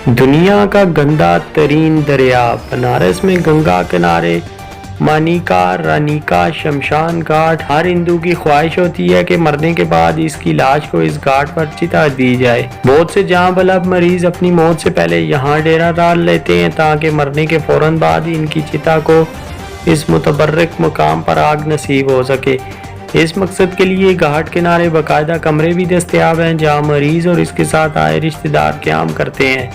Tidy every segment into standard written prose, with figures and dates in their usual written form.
دنیا کا گندا ترین دریا بنارس میں گنگا کنارے مانیکا رانیکا شمشان گھاٹ۔ ہر ہندو کی خواہش ہوتی ہے کہ مرنے کے بعد اس کی لاش کو اس گھاٹ پر چتا دی جائے۔ بہت سے جاں بلب مریض اپنی موت سے پہلے یہاں ڈیرا ڈال لیتے ہیں تاکہ مرنے کے فوراً بعد ان کی چتا کو اس متبرک مقام پر آگ نصیب ہو سکے۔ اس مقصد کے لیے گھاٹ کنارے باقاعدہ کمرے بھی دستیاب ہیں جہاں مریض اور اس کے ساتھ آئے رشتہ دار قیام کرتے ہیں۔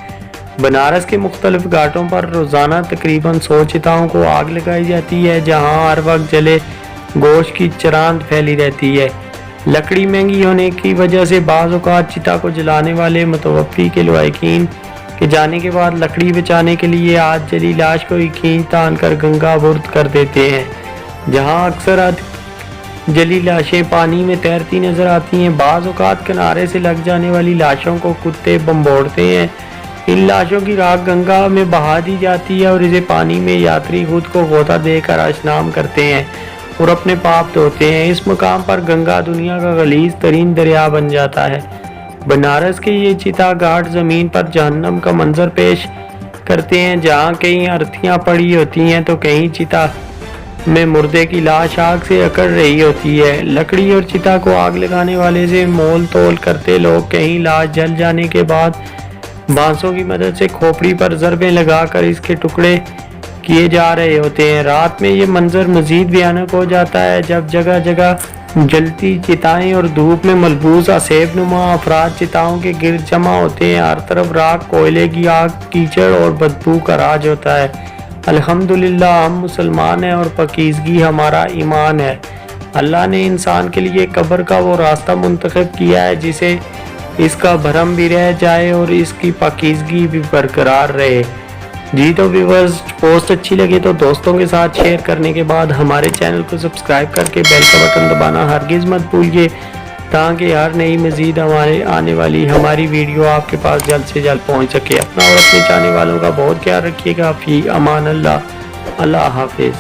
بنارس کے مختلف گھاٹوں پر روزانہ تقریباً 100 چتاؤں کو آگ لگائی جاتی ہے جہاں ہر وقت جلے گوشت کی چراند پھیلی رہتی ہے۔ لکڑی مہنگی ہونے کی وجہ سے بعض اوقات چتا کو جلانے والے متوفی کے لواحقین کے جانے کے بعد لکڑی بچانے کے لیے آج جلی لاش کو کھینچ تان کر گنگا برد کر دیتے ہیں، جہاں اکثر جلی لاشیں پانی میں تیرتی نظر آتی ہیں۔ بعض اوقات کنارے سے لگ جانے والی لاشوں کو کتے بمبوڑتے ہیں۔ ان لاشوں کی راکھ گنگا میں بہا دی جاتی ہے اور اسے پانی میں یاتری خود کو غوطہ دے کر اشنان کرتے ہیں اور اپنے پاپ دھوتے ہیں۔ اس مقام پر گنگا دنیا کا غلیظ ترین دریا بن جاتا ہے۔ بنارس کے یہ چتا گھاٹ زمین پر جہنم کا منظر پیش کرتے ہیں، جہاں کہیں ارتھیاں پڑی ہوتی ہیں تو کہیں چتا میں مردے کی لاش آگ سے اکڑ رہی ہوتی ہے۔ لکڑی اور چتا کو آگ لگانے والے سے مول تول کرتے لوگ کہیں لاش جل جانے کے بعد بانسوں کی مدد سے کھوپڑی پر ضربیں لگا کر اس کے ٹکڑے کیے جا رہے ہوتے ہیں۔ رات میں یہ منظر مزید بھیانک ہو جاتا ہے جب جگہ جگہ جلتی چتائیں اور دھوپ میں ملبوس آسیب نما افراد چتاؤں کے گرد جمع ہوتے ہیں۔ ہر طرف راکھ، کوئلے کی آگ، کیچڑ اور بدبو کا راج ہوتا ہے۔ الحمدللہ ہم مسلمان ہیں اور پاکیزگی ہمارا ایمان ہے۔ اللہ نے انسان کے لیے قبر کا وہ راستہ منتخب کیا ہے جسے اس کا بھرم بھی رہ جائے اور اس کی پاکیزگی بھی برقرار رہے۔ جی تو ویورز، پوسٹ اچھی لگے تو دوستوں کے ساتھ شیئر کرنے کے بعد ہمارے چینل کو سبسکرائب کر کے بیل کا بٹن دبانا ہرگز مت بھولیے تاکہ ہر نئی مزید آنے والی ہماری ویڈیو آپ کے پاس جلد سے جلد پہنچ سکے۔ اپنا اور اپنے چاہنے والوں کا بہت خیال رکھیے گا۔ فی امان اللہ۔ اللہ حافظ۔